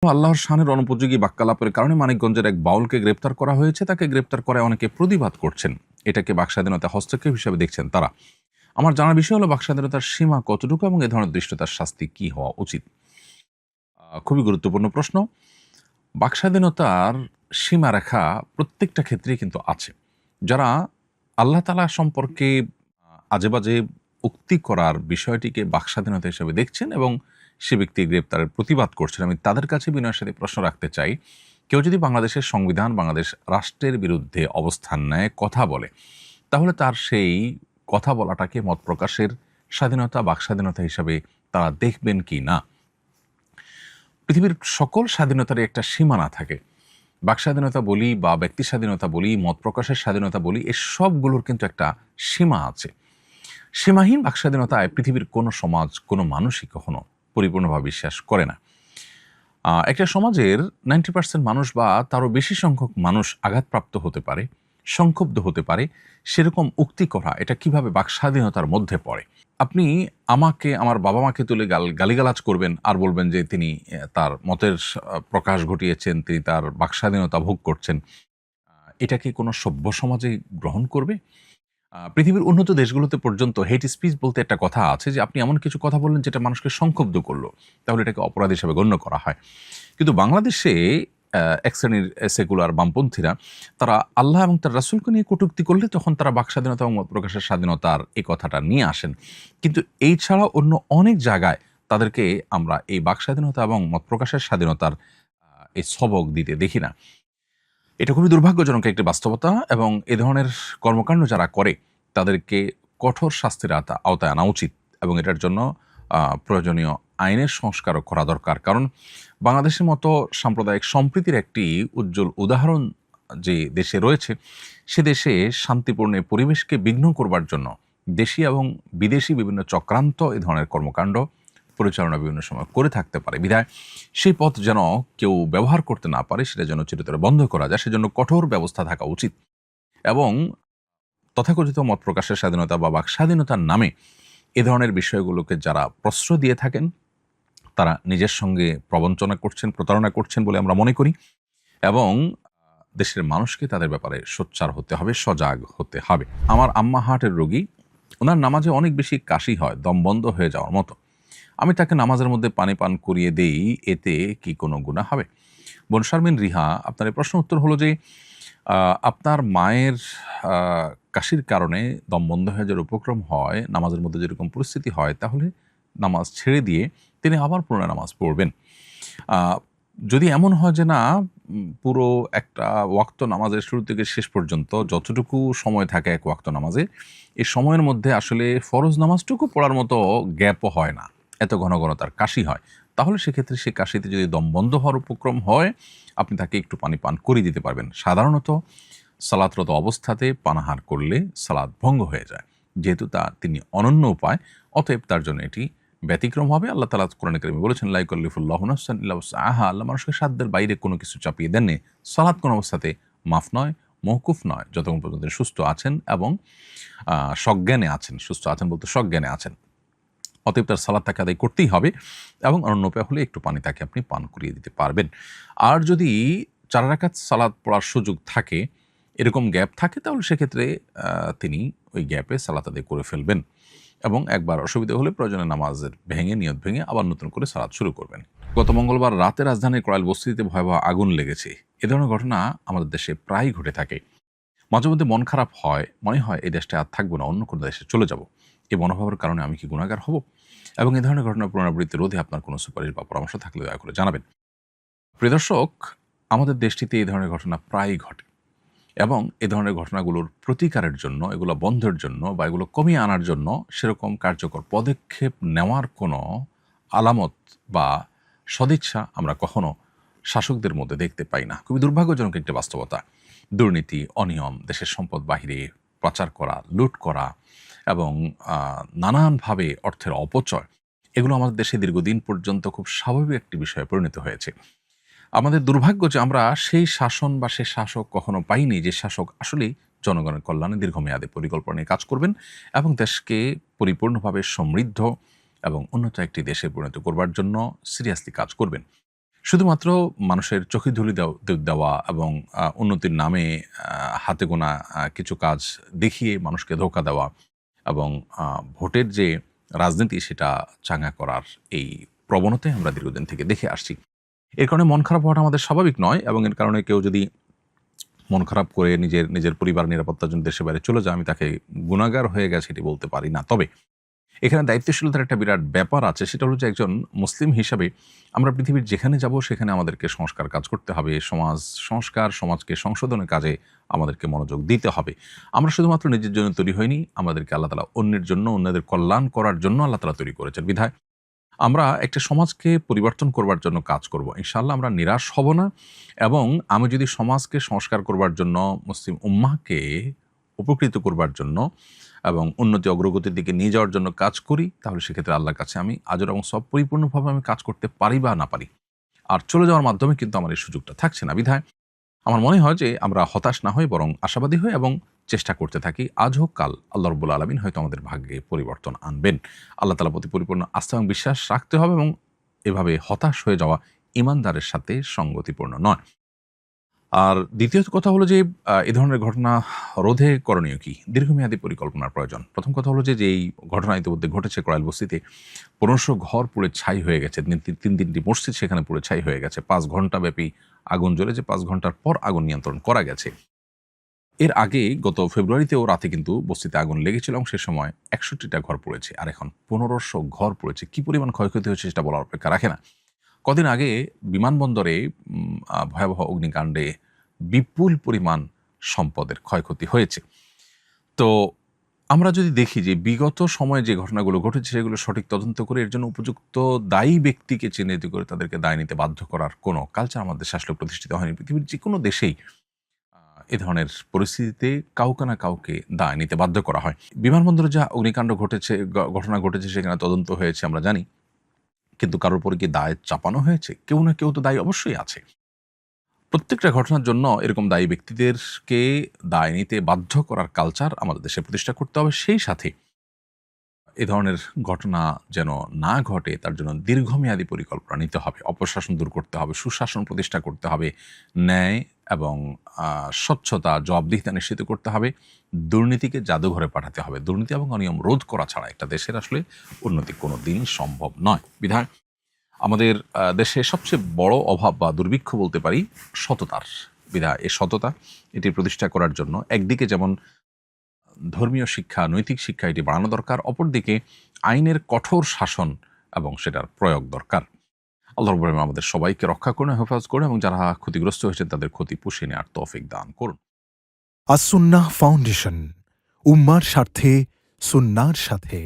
আল্লাহর শানের অনুপযোগী বাক্যালাপের কারণে মানিকগঞ্জের এক বাউলকে গ্রেপ্তার করা হয়েছে। তাকে গ্রেপ্তার করায় অনেকে প্রতিবাদ করছেন। এটাকে বাকস্বাধীনতা হস্তক্ষেপ হিসেবে দেখছেন তারা। আমার জানার বিষয় হলো বাকস্বাধীনতার সীমা কতটুকু এবং এ ধরনের দৃষ্টতার শাস্তি কি হওয়া উচিত। খুবই গুরুত্বপূর্ণ প্রশ্ন। বাকস্বাধীনতার সীমারেখা প্রত্যেকটা ক্ষেত্রেই কিন্তু আছে। যারা আল্লাহ তাআলা সম্পর্কে আজেবাজে উক্তি করার বিষয়টিকে বাকস্বাধীনতা হিসেবে দেখছেন এবং সে ব্যক্তি গ্রেপ্তারের প্রতিবাদ করছেন, আমি তাদের কাছে বিনয়ের সাথে প্রশ্ন রাখতে চাই, কেউ যদি বাংলাদেশের সংবিধান, বাংলাদেশ রাষ্ট্রের বিরুদ্ধে অবস্থান নেয়, কথা বলে, তাহলে তার সেই কথা বলাটাকে মত প্রকাশের স্বাধীনতা, বাকস্বাধীনতা হিসাবে তারা দেখবেন কি না? পৃথিবীর সকল স্বাধীনতারই একটা সীমানা থাকে। বাকস্বাধীনতা বলি বা ব্যক্তি স্বাধীনতা বলি, মত প্রকাশের স্বাধীনতা বলি, এ সবগুলোর কিন্তু একটা সীমা আছে। সীমাহীন বাকস্বাধীনতায় পৃথিবীর কোনো সমাজ, কোনো মানুষই কখনো পরিপূর্ণভাবে বিশ্বাস করে না। একটা সমাজের 90% মানুষ বা তারও বেশি সংখ্যক মানুষ আঘাতপ্রাপ্ত হতে পারে, সংক্ষুব্ধ হতে পারে, সেরকম উক্তি করা এটা কিভাবে বাকস্বাধীনতার মধ্যে পড়ে? আপনি আমাকে, আমার বাবা মাকে তুলে গালিগালাজ করবেন আর বলবেন যে তিনি তার মতের প্রকাশ ঘটিয়েছেন, তিনি তার বাকস্বাধীনতা ভোগ করছেন। এটা কি কোনো সভ্য সমাজে গ্রহণ করবে? পৃথিবীর উন্নত দেশগুলোতে পর্যন্ত হেট স্পিচ বলতে একটা কথা আছে যে আপনি এমন কিছু কথা বললেন যেটা মানুষকে সংক্ষুব্ধ করলো, তাহলে এটাকে অপরাধ হিসেবে গণ্য করা হয়। কিন্তু বাংলাদেশে এক শ্রেণীর সেকুলার বামপন্থীরা তারা আল্লাহ এবং তার রাসূলকে নিয়ে কটূক্তি করলে তখন তারা বাকস্বাধীনতা এবং মত প্রকাশের স্বাধীনতার এই কথাটা নিয়ে আসেন। কিন্তু এই ছাড়া অন্য অনেক জায়গায় তাদেরকে আমরা এই বাকস্বাধীনতা এবং মত প্রকাশের স্বাধীনতার এই সবক দিতে দেখি না। এটা খুবই দুর্ভাগ্যজনক একটি বাস্তবতা এবং এ ধরনের কর্মকাণ্ড যারা করে তাদেরকে কঠোর শাস্তির আওতায় আনা উচিত এবং এটার জন্য প্রয়োজনীয় আইনের সংস্কারও করা দরকার। কারণ বাংলাদেশের মতো সাম্প্রদায়িক সম্প্রীতির একটি উজ্জ্বল উদাহরণ যে দেশে রয়েছে, সে দেশে শান্তিপূর্ণ পরিবেশকে বিঘ্ন করবার জন্য দেশি এবং বিদেশি বিভিন্ন চক্রান্ত এ ধরনের কর্মকাণ্ড পরিচালনা বিভিন্ন সময় করে থাকতে পারে। বিধায় সেই পথ যেন কেউ ব্যবহার করতে না পারে, সেটা যেন চিরতরে বন্ধ করা যায়, সেজন্য কঠোর ব্যবস্থা থাকা উচিত। এবং তথাকথিত মত প্রকাশের স্বাধীনতা বা বাক স্বাধীনতার নামে এ ধরনের বিষয়গুলোকে যারা প্রশ্রয় দিয়ে থাকেন, তারা নিজের সঙ্গে প্রবঞ্চনা করছেন, প্রতারণা করছেন বলে আমরা মনে করি। এবং দেশের মানুষকে তাদের ব্যাপারে সোচ্চার হতে হবে, সজাগ হতে হবে। আমার আম্মা হার্টের রোগী, ওনার নামাজে অনেক বেশি কাশি হয়, দম বন্ধ হয়ে যাওয়ার মতো। আমি তাকে নামাজের মধ্যে পানি পান করিয়ে দেই, এতে কি কোনো গুনাহ হবে? বোন শারমিন রিহা, আপনার এই প্রশ্ন উত্তর হলো যে আপনার মায়ের কাশির কারণে দম বন্ধ হয়ে যাওয়ার উপক্রম হয়, নামাজের মধ্যে যেরকম পরিস্থিতি হয়, তাহলে নামাজ ছেড়ে দিয়ে তিনি আবার পুনরায় নামাজ পড়বেন। যদি এমন হয় যে না, পুরো একটা ওয়াক্ত নামাজের শুরু থেকে শেষ পর্যন্ত যতটুকু সময় থাকে এক ওয়াক্ত নামাজে, এই সময়ের মধ্যে আসলে ফরজ নামাজটুকু পড়ার মতো গ্যাপও হয় না, এত ঘন ঘন তার কাশি হয়, তাহলে সেক্ষেত্রে সে কাশিতে যদি দম বন্ধ হওয়ার উপক্রম হয়, আপনি তাকে একটু পানি পান করিয়ে দিতে পারবেন। সাধারণত সালাতরত অবস্থাতে পানাহার করলে সালাত ভঙ্গ হয়ে যায়, যেহেতু তিনি অনন্য উপায়, অতএব তার জন্য এটি ব্যতিক্রম হবে। আল্লাহ তাআলা কোরআনে কারিমে বলেছেন, লা ইউকাল্লিফুল্লাহু নাফসান ইল্লা উসআহা। আল্লাহ মানুষকে সাধ্যের বাইরে কোনো কিছু চাপিয়ে দেননি। সালাত কোনো অবস্থাতে মাফ নয়, মওকুফ নয়, যতক্ষণ পর্যন্ত সুস্থ আছেন এবং সজ্ঞানে আছেন। সুস্থ আছেন বলতে সজ্ঞানে আছেন। অতএব তার সালাত তাকে আদায় করতেই হবে এবং অন্য উপায় হলে একটু পানি তাকে আপনি পান করিয়ে দিতে পারবেন। আর যদি 4 রাকাত সালাত পড়ার সুযোগ থাকে, এরকম গ্যাপ থাকে, তাহলে সেক্ষেত্রে তিনি ওই গ্যাপে সালাত আদায় করে ফেলবেন এবং একবার অসুবিধা হলে প্রয়োজনে নামাজের নিয়ত ভেঙে আবার নতুন করে সালাত শুরু করবেন। গত মঙ্গলবার রাতে রাজধানীর করাইল বস্তিতে ভয়াবহ আগুন লেগেছে। এ ধরনের ঘটনা আমাদের দেশে প্রায়ই ঘটে থাকে। মাঝে মধ্যে মন খারাপ হয়, মনে হয় এই দেশটা আর থাকবো না, অন্য কোনো দেশে চলে যাব। এই মনোভাবের কারণে আমি কি গুনাহগার হব? এবং এই ধরনের ঘটনার পুনরাবৃত্তি রোধে আপনার কোনো সুপারিশ বা পরামর্শ থাকলে দয়া করে জানাবেন। প্রিয় দর্শক, আমাদের দেশটিতে এই ধরনের ঘটনা প্রায়ই ঘটে এবং এ ধরনের ঘটনাগুলোর প্রতিকারের জন্য, এগুলো বন্ধের জন্য বা এগুলো কমিয়ে আনার জন্য সেরকম কার্যকর পদক্ষেপ নেওয়ার কোনো আলামত বা সদিচ্ছা আমরা কখনো শাসকদের মধ্যে দেখতে পাই না। খুবই দুর্ভাগ্যজনক একটি বাস্তবতা। দুর্নীতি, অনিয়ম, দেশের সম্পদ বাহিরে পাচার করা, লুট করা এবং নানানভাবে অর্থের অপচয়, এগুলো আমাদের দেশে দীর্ঘদিন পর্যন্ত খুব স্বাভাবিক একটি বিষয়ে পরিণত হয়েছে। আমাদের দুর্ভাগ্য যে আমরা সেই শাসন বা সেই শাসক কখনো পাইনি, যে শাসক আসলেই জনগণের কল্যাণে দীর্ঘমেয়াদী পরিকল্পনা নিয়ে কাজ করবেন এবং দেশকে পরিপূর্ণভাবে সমৃদ্ধ এবং উন্নত একটি দেশে পরিণত করবার জন্য সিরিয়াসলি কাজ করবেন। শুধুমাত্র মানুষের চোখে ধুলি দেওয়া এবং উন্নতির নামে হাতে গোনা কিছু কাজ দেখিয়ে মানুষকে ধোঁকা দেওয়া এবং ভোটের যে রাজনীতি সেটা চাঙ্গা করার এই প্রবণতায় আমরা দীর্ঘদিন থেকে দেখে আসছি। এর কারণে মন খারাপ হওয়াটা আমাদের স্বাভাবিক নয়, এবং এর কারণে কেউ যদি মন খারাপ করে নিজের পরিবার নিরাপত্তার জন্য দেশের বাইরে চলে যায়, আমি তাকে গুনাহগার হয়ে গেছে এটি বলতে পারি না। তবে এখানে দায়িত্বশীলতার একটা বিরাট ব্যাপার আছে, সেটা হলো যে একজন মুসলিম হিসাবে আমরা পৃথিবীর যেখানে যাব সেখানে আমাদেরকে সংস্কার কাজ করতে হবে, সমাজ সংস্কার, সমাজকে সংশোধনের কাজে আমাদেরকে মনোযোগ দিতে হবে। আমরা শুধুমাত্র নিজের জন্য তৈরি হইনি, আমাদেরকে আল্লাহ তাআলা অন্যের জন্য, অন্যদের কল্যাণ করার জন্য আল্লাহ তাআলা তৈরি করেছেন। বিধায় আমরা একটা সমাজকে পরিবর্তন করবার জন্য কাজ করব। ইনশাআল্লাহ আমরা নিরাশ হব না, এবং আমি যদি সমাজকে সংস্কার করবার জন্য, মুসলিম উম্মাহকে উপকৃত করবার জন্য এবং উন্নতি অগ্রগতির দিকে নিয়ে যাওয়ার জন্য কাজ করি, তাহলে সেক্ষেত্রে আল্লাহর কাছে আমি আজর এবং সব পরিপূর্ণভাবে আমি কাজ করতে পারি বা না পারি, আর চলে যাওয়ার মাধ্যমে কিন্তু আমার এই সুযোগটা থাকছে না। বিধায় আমার মনে হয় যে আমরা হতাশ না হই, বরং আশাবাদী হই এবং চেষ্টা করতে থাকি। আজ হোক কাল আল্লাহ রাব্বুল আলামিন হয়তো আমাদের ভাগ্যে পরিবর্তন আনবেন। আল্লাহ তাআলার প্রতি পরিপূর্ণ আস্থা এবং বিশ্বাস রাখতে হবে, এবং এভাবে হতাশ হয়ে যাওয়া ঈমানদারের সাথে সঙ্গতিপূর্ণ নয়। আর দ্বিতীয় কথা হলো যে এ ধরনের ঘটনা রোধে করণীয় কি? দীর্ঘমেয়াদী পরিকল্পনার প্রয়োজন। প্রথম কথা হলো যে যেই ঘটনা ইতিমধ্যে ঘটেছে করাইল বস্তিতে, ১৫০০ ঘর পুড়ে ছাই হয়ে গেছে। ৩টি মসজিদ সেখানে পুড়ে ছাই হয়ে গেছে। ৫ ঘণ্টা ব্যাপী আগুন জ্বলেছে। ৫ ঘণ্টার পর আগুন নিয়ন্ত্রণ করা গেছে। এর আগে গত ফেব্রুয়ারিতেও রাতে কিন্তু বস্তিতে আগুন লেগেছিল, এবং সে সময় ৬১টা ঘর পুড়েছে। আর এখন ১৫০০ ঘর পুড়েছে। কি পরিমাণ ক্ষয়ক্ষতি হয়েছে সেটা বলার অপেক্ষা রাখে না। কদিন আগে বিমানবন্দরে ভয়াবহ অগ্নিকাণ্ডে বিপুল পরিমাণ সম্পদের ক্ষয়ক্ষতি হয়েছে। তো আমরা যদি দেখি যে বিগত সময়ে যে ঘটনাগুলো ঘটেছে সেগুলো সঠিক তদন্ত করে এর জন্য উপযুক্ত দায়ী ব্যক্তিকে চিহ্নিত করে তাদেরকে দায় নিতে বাধ্য করার কোনো কালচার আমাদের দেশে আসলে প্রতিষ্ঠিত হয়নি। পৃথিবীর যে কোনো দেশেই এ ধরনের পরিস্থিতিতে কাউকে না কাউকে দায় নিতে বাধ্য করা হয়। বিমানবন্দরে যা অগ্নিকাণ্ড ঘটেছে, ঘটনা ঘটেছে, সেখানে তদন্ত হয়েছে আমরা জানি, কিন্তু কারোর উপরে কি দায় চাপানো হয়েছে? কেউ না কেউ তো দায়ী অবশ্যই আছে। প্রত্যেকটা ঘটনার জন্য এরকম দায়ী ব্যক্তিদেরকে দায় নিতে বাধ্য করার কালচার আমাদের দেশে প্রতিষ্ঠা করতে হবে। সেই সাথে এ ধরনের ঘটনা যেন না ঘটে তার জন্য দীর্ঘমেয়াদী পরিকল্পনা নিতে হবে। অপশাসন দূর করতে হবে, সুশাসন প্রতিষ্ঠা করতে হবে, ন্যায় এবং স্বচ্ছতা, জবাবদিহিতা নিশ্চিত করতে হবে, দুর্নীতিকে জাদুঘরে পাঠাতে হবে। দুর্নীতি এবং অনিয়ম রোধ করা ছাড়া একটা দেশের আসলে উন্নতি কোনো দিন সম্ভব নয়। বিধায় আমাদের দেশে সবচেয়ে বড় অভাব বা দুর্ভিক্ষ বলতে পারি সততার। বিধায় এই সততা এটি প্রতিষ্ঠা করার জন্য একদিকে যেমন ধর্মীয় শিক্ষা, নৈতিক শিক্ষা এটি বাড়ানো দরকার, অপরদিকে আইনের কঠোর শাসন এবং সেটার প্রয়োগ দরকার। আল্লাহ রাব্বুল আলামিন আমাদের সবাইকে রক্ষা করুন, হেফাজত করুন, এবং যারা ক্ষতিগ্রস্ত হয়েছেন তাদের ক্ষতি পুষিয়ে নেওয়ার তৌফিক দান করুন। আস-সুন্নাহ ফাউন্ডেশন, উম্মার স্বার্থে সুন্নাহর সাথে।